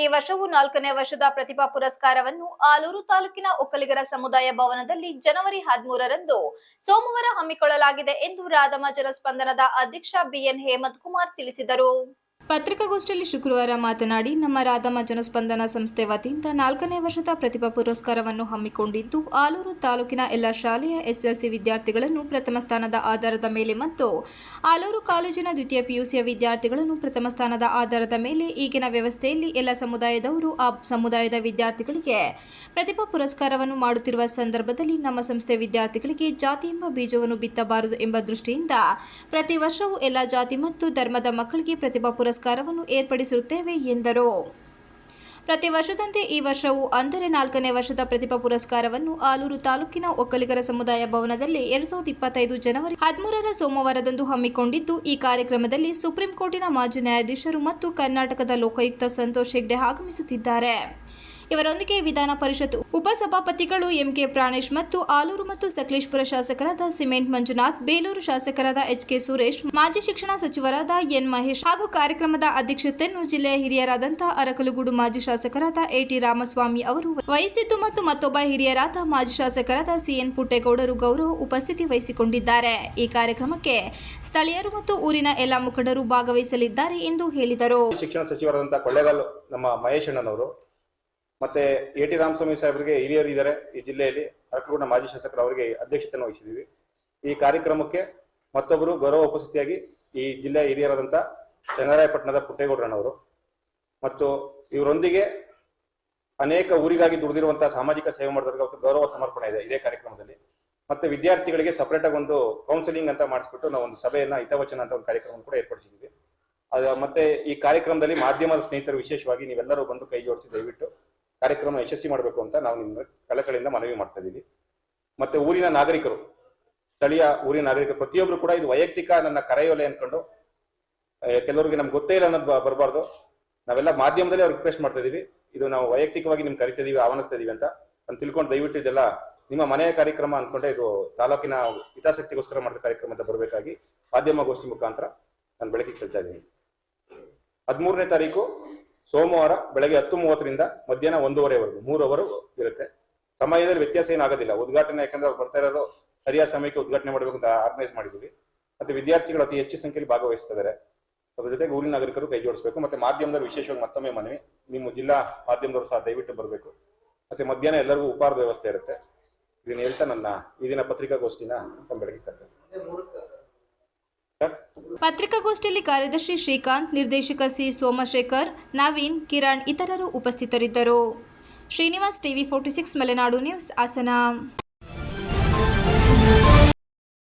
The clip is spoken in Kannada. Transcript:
ಈ ವರ್ಷವೂ 4ನೇ ವರ್ಷದ ಪ್ರತಿಭಾ ಪುರಸ್ಕಾರವನ್ನು ಆಲೂರು ತಾಲೂಕಿನ ಒಕ್ಕಲಿಗರ ಸಮುದಾಯ ಭವನದಲ್ಲಿ ಜನವರಿ 13ರಂದು ಸೋಮವಾರ ಹಮ್ಮಿಕೊಳ್ಳಲಾಗಿದೆ ಎಂದು ರಾಧಮ್ಮ ಜನಸ್ಪಂದನದ ಅಧ್ಯಕ್ಷ ಬಿಎನ್ ಹೇಮಂತ್ ಕುಮಾರ್ ತಿಳಿಸಿದರು. ಪತ್ರಿಕಾಗೋಷ್ಠಿಯಲ್ಲಿ ಶುಕ್ರವಾರ ಮಾತನಾಡಿ, ನಮ್ಮ ರಾಧಮ್ಮ ಜನಸ್ಪಂದನ ಸಂಸ್ಥೆ ವತಿಯಿಂದ 4ನೇ ವರ್ಷದ ಪ್ರತಿಭಾ ಪುರಸ್ಕಾರವನ್ನು ಹಮ್ಮಿಕೊಂಡಿದ್ದು, ಆಲೂರು ತಾಲೂಕಿನ ಎಲ್ಲ ಶಾಲೆಯ ಎಸ್ಎಲ್ಸಿ ವಿದ್ಯಾರ್ಥಿಗಳನ್ನು ಪ್ರಥಮ ಸ್ಥಾನದ ಆಧಾರದ ಮೇಲೆ ಮತ್ತು ಆಲೂರು ಕಾಲೇಜಿನ ದ್ವಿತೀಯ ಪಿಯುಸಿಯ ವಿದ್ಯಾರ್ಥಿಗಳನ್ನು ಪ್ರಥಮ ಸ್ಥಾನದ ಆಧಾರದ ಮೇಲೆ ಈಗಿನ ವ್ಯವಸ್ಥೆಯಲ್ಲಿ ಎಲ್ಲ ಸಮುದಾಯದವರು ಆ ಸಮುದಾಯದ ವಿದ್ಯಾರ್ಥಿಗಳಿಗೆ ಪ್ರತಿಭಾ ಪುರಸ್ಕಾರವನ್ನು ಮಾಡುತ್ತಿರುವ ಸಂದರ್ಭದಲ್ಲಿ ನಮ್ಮ ಸಂಸ್ಥೆ ವಿದ್ಯಾರ್ಥಿಗಳಿಗೆ ಜಾತಿ ಎಂಬ ಬೀಜವನ್ನು ಬಿತ್ತಬಾರದು ಎಂಬ ದೃಷ್ಟಿಯಿಂದ ಪ್ರತಿ ವರ್ಷವೂ ಎಲ್ಲ ಜಾತಿ ಮತ್ತು ಧರ್ಮದ ಮಕ್ಕಳಿಗೆ ಪ್ರತಿಭಾ ಪುರಸ್ಕಾರವನ್ನು ಏರ್ಪಡಿಸಿರುತ್ತೇವೆ ಎಂದರು. ಪ್ರತಿ ವರ್ಷದಂತೆ ಈ ವರ್ಷವೂ ಅಂದರೆ 4ನೇ ವರ್ಷದ ಪ್ರತಿಭಾ ಪುರಸ್ಕಾರವನ್ನು ಆಲೂರು ತಾಲೂಕಿನ ಒಕ್ಕಲಿಗರ ಸಮುದಾಯ ಭವನದಲ್ಲಿ 2025 ಜನವರಿ 13ರ ಸೋಮವಾರದಂದು ಹಮ್ಮಿಕೊಂಡಿದ್ದು, ಈ ಕಾರ್ಯಕ್ರಮದಲ್ಲಿ ಸುಪ್ರೀಂ ಕೋರ್ಟಿನ ಮಾಜಿ ನ್ಯಾಯಾಧೀಶರು ಮತ್ತು ಕರ್ನಾಟಕದ ಲೋಕಾಯುಕ್ತ ಸಂತೋಷ್ ಹೆಗ್ಡೆ ಆಗಮಿಸುತ್ತಿದ್ದಾರೆ. ಇವರೊಂದಿಗೆ ವಿಧಾನ ಪರಿಷತ್ ಉಪಸಭಾಪತಿಗಳು ಎಂಕೆ ಪ್ರಾಣೇಶ್ ಮತ್ತು ಆಲೂರು ಮತ್ತು ಸಕಲೇಶಪುರ ಶಾಸಕರಾದ ಸಿಮೆಂಟ್ ಮಂಜುನಾಥ್, ಬೇಲೂರು ಶಾಸಕರಾದ ಎಚ್ಕೆ ಸುರೇಶ್, ಮಾಜಿ ಶಿಕ್ಷಣ ಸಚಿವರಾದ ಎನ್ ಮಹೇಶ್ ಹಾಗೂ ಕಾರ್ಯಕ್ರಮದ ಅಧ್ಯಕ್ಷತೆಯನ್ನು ಜಿಲ್ಲೆಯ ಹಿರಿಯರಾದಂತಹ ಅರಕಲಗೂಡು ಮಾಜಿ ಶಾಸಕರಾದ ಎಟಿ ರಾಮಸ್ವಾಮಿ ಅವರು ವಹಿಸಿದ್ದು ಮತ್ತು ಮತ್ತೊಬ್ಬ ಹಿರಿಯರಾದ ಮಾಜಿ ಶಾಸಕರಾದ ಸಿಎನ್ ಪುಟ್ಟೇಗೌಡರು ಗೌರವ ಉಪಸ್ಥಿತಿ ವಹಿಸಿಕೊಂಡಿದ್ದಾರೆ. ಈ ಕಾರ್ಯಕ್ರಮಕ್ಕೆ ಸ್ಥಳೀಯರು ಮತ್ತು ಊರಿನ ಎಲ್ಲ ಮುಖಂಡರು ಭಾಗವಹಿಸಲಿದ್ದಾರೆ ಎಂದು ಹೇಳಿದರು. ಶಿಕ್ಷಣ ಸಚಿವರಾದಂತಹ ಕೊಳ್ಳೇಗಾಲ ನಮ್ಮ ಮಹೇಶ್ ಅಣ್ಣನವರು ಮತ್ತೆ ಎಟಿ ರಾಮಸ್ವಾಮಿ ಸಾಹೇಬರಿಗೆ ಹಿರಿಯರು ಇದ್ದಾರೆ. ಈ ಜಿಲ್ಲೆಯಲ್ಲಿ ಅರಕಲಗೂಡಿನ ಮಾಜಿ ಶಾಸಕರು ಅವರಿಗೆ ಅಧ್ಯಕ್ಷತೆಯನ್ನು ವಹಿಸಿದ್ದೀವಿ. ಈ ಕಾರ್ಯಕ್ರಮಕ್ಕೆ ಮತ್ತೊಬ್ಬರು ಗೌರವ ಉಪಸ್ಥಿತಿಯಾಗಿ ಈ ಜಿಲ್ಲೆಯ ಹಿರಿಯರಾದಂಥ ಚನ್ನರಾಯಪಟ್ಟಣದ ಪುಟ್ಟೇಗೌಡರಣ್ಣವರು ಮತ್ತು ಇವರೊಂದಿಗೆ ಅನೇಕ ಊರಿಗಾಗಿ ದುಡಿದಿರುವಂತಹ ಸಾಮಾಜಿಕ ಸೇವೆ ಮಾಡಿದವರಿಗೆ ಗೌರವ ಸಮರ್ಪಣೆ ಇದೆ ಇದೇ ಕಾರ್ಯಕ್ರಮದಲ್ಲಿ. ಮತ್ತೆ ವಿದ್ಯಾರ್ಥಿಗಳಿಗೆ ಸಪರೇಟ್ ಆಗಿ ಒಂದು ಕೌನ್ಸಿಲಿಂಗ್ ಅಂತ ಮಾಡಿಸ್ಬಿಟ್ಟು ನಾವು ಒಂದು ಸಭೆಯನ್ನ ಹಿತವಚನ ಅಂತ ಒಂದು ಕಾರ್ಯಕ್ರಮ ಕೂಡ ಏರ್ಪಡಿಸಿದ್ದೀವಿ. ಮತ್ತೆ ಈ ಕಾರ್ಯಕ್ರಮದಲ್ಲಿ ಮಾಧ್ಯಮದ ಸ್ನೇಹಿತರು ವಿಶೇಷವಾಗಿ ನೀವೆಲ್ಲರೂ ಬಂದು ಕೈ ಜೋಡಿಸಿ ದಯವಿಟ್ಟು ಕಾರ್ಯಕ್ರಮ ಯಶಸ್ವಿ ಮಾಡಬೇಕು ಅಂತ ನಾವು ನಿಮ್ಮ ಕಳಕಳಿಯಿಂದ ಮನವಿ ಮಾಡ್ತಾ ಇದ್ದೀವಿ. ಮತ್ತೆ ಊರಿನ ನಾಗರಿಕರು, ಸ್ಥಳೀಯ ಊರಿನ ನಾಗರಿಕರು ಪ್ರತಿಯೊಬ್ರು ಕೂಡ ಇದು ವೈಯಕ್ತಿಕ ನನ್ನ ಕರೆಯೋಲೆ ಅನ್ಕೊಂಡು ಕೆಲವರಿಗೆ ನಮ್ಗೆ ಗೊತ್ತೇ ಇಲ್ಲ ಅನ್ನೋದು ಬರಬಾರ್ದು. ನಾವೆಲ್ಲ ಮಾಧ್ಯಮದಲ್ಲಿ ಅವ್ರಿಗೆ ರಿಕ್ವೆಸ್ಟ್ ಮಾಡ್ತಾ ಇದೀವಿ. ಇದು ನಾವು ವೈಯಕ್ತಿಕವಾಗಿ ನಿಮ್ಗೆ ಕರಿತಾ ಇದೀವಿ, ಆಹ್ವಾನಿಸ್ತಾ ಇದೀವಿ ಅಂತ ತಿಳ್ಕೊಂಡು ದಯವಿಟ್ಟು ಇದೆಲ್ಲ ನಿಮ್ಮ ಮನೆಯ ಕಾರ್ಯಕ್ರಮ ಅನ್ಕೊಂಡೆ ಇದು ತಾಲೂಕಿನ ಹಿತಾಸಕ್ತಿಗೋಸ್ಕರ ಮಾಡಿದ ಕಾರ್ಯಕ್ರಮ ಅಂತ ಬರಬೇಕಾಗಿ ಮಾಧ್ಯಮಗೋಷ್ಠಿ ಮುಖಾಂತರ ನಾನು ಬೆಳಕಿಗೆ ಕೇಳ್ತಾ ಇದ್ದೀನಿ. 13ನೇ ತಾರೀಕು ಸೋಮವಾರ ಬೆಳಗ್ಗೆ 10:30ರಿಂದ ಮಧ್ಯಾಹ್ನ 1:30ವರೆಗೂ 3 ಅವರ್ ಇರುತ್ತೆ. ಸಮಯದಲ್ಲಿ ವ್ಯತ್ಯಾಸ ಏನಾಗೋದಿಲ್ಲ. ಉದ್ಘಾಟನೆ ಯಾಕಂದ್ರೆ ಅವ್ರು ಬರ್ತಾ ಇರೋರು ಸರಿಯಾದ ಸಮಯಕ್ಕೆ ಉದ್ಘಾಟನೆ ಮಾಡಬೇಕು ಅಂತ ಆರ್ಗನೈಸ್ ಮಾಡಿದ್ದೀವಿ. ಮತ್ತೆ ವಿದ್ಯಾರ್ಥಿಗಳು ಅತಿ ಹೆಚ್ಚು ಸಂಖ್ಯೆಯಲ್ಲಿ ಭಾಗವಹಿಸ್ತಿದ್ದಾರೆ. ಅದ್ರ ಜೊತೆಗೆ ಊರಿನ ನಾಗರಿಕರು ಕೈ ಜೋಡಿಸಬೇಕು. ಮತ್ತೆ ಮಾಧ್ಯಮದವರು ವಿಶೇಷವಾಗಿ ಮತ್ತೊಮ್ಮೆ ಮನವಿ, ನಿಮ್ಮ ಜಿಲ್ಲಾ ಮಾಧ್ಯಮದವರು ಸಹ ದಯವಿಟ್ಟು ಬರಬೇಕು. ಮತ್ತೆ ಮಧ್ಯಾಹ್ನ ಎಲ್ಲರಿಗೂ ಉಪಹಾರದ ವ್ಯವಸ್ಥೆ ಇರುತ್ತೆ. ಇದನ್ನ ಹೇಳ್ತಾ ನನ್ನ ಈ ದಿನ ಪತ್ರಿಕಾಗೋಷ್ಠಿನ ಬೆಳಗ್ಗೆ ತರ್ತೇನೆ. ಪತ್ರಿಕಾಗೋಷ್ಠಿಯಲ್ಲಿ ಕಾರ್ಯದರ್ಶಿ ಶ್ರೀಕಾಂತ್, ನಿರ್ದೇಶಕ ಸಿ ಸೋಮಶೇಖರ್, ನವೀನ್, ಕಿರಣ್ ಇತರರು ಉಪಸ್ಥಿತರಿದ್ದರು. Srinivas, TV 46 Malenadu news, Hassan.